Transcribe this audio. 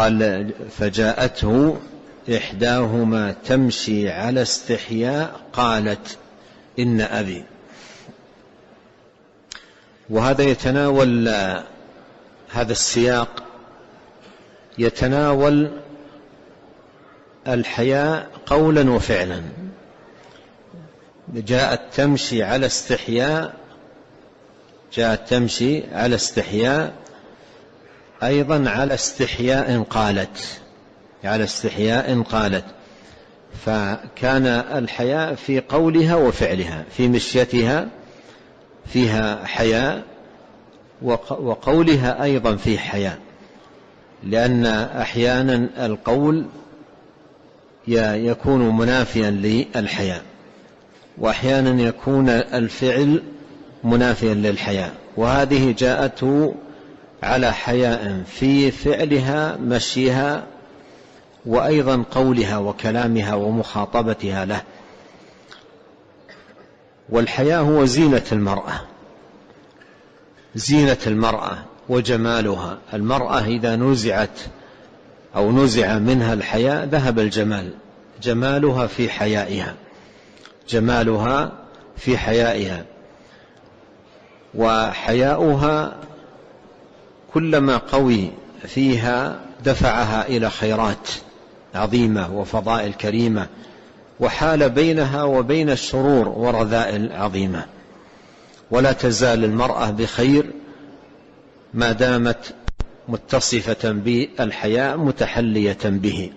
قال فجاءته إحداهما تمشي على استحياء قالت إن أبي. وهذا يتناول، هذا السياق يتناول الحياء قولا وفعلا. جاءت تمشي على استحياء، جاءت تمشي على استحياء، أيضا على استحياء قالت، على استحياء قالت. فكان الحياء في قولها وفعلها، في مشيتها فيها حياء، وقولها أيضا فيه حياء، لأن أحيانا القول يكون منافيا للحياء، وأحيانا يكون الفعل منافيا للحياء. وهذه جاءته على حياء في فعلها مشيها، وأيضا قولها وكلامها ومخاطبتها له. والحياء هو زينة المرأة، زينة المرأة وجمالها. المرأة إذا نزعت أو نزع منها الحياء ذهب الجمال، جمالها في حيائها، جمالها في حيائها. وحياؤها كلما قوي فيها دفعها إلى خيرات عظيمة وفضائل كريمة، وحال بينها وبين الشرور ورذائل عظيمة. ولا تزال المرأة بخير ما دامت متصفة بالحياء متحلية به.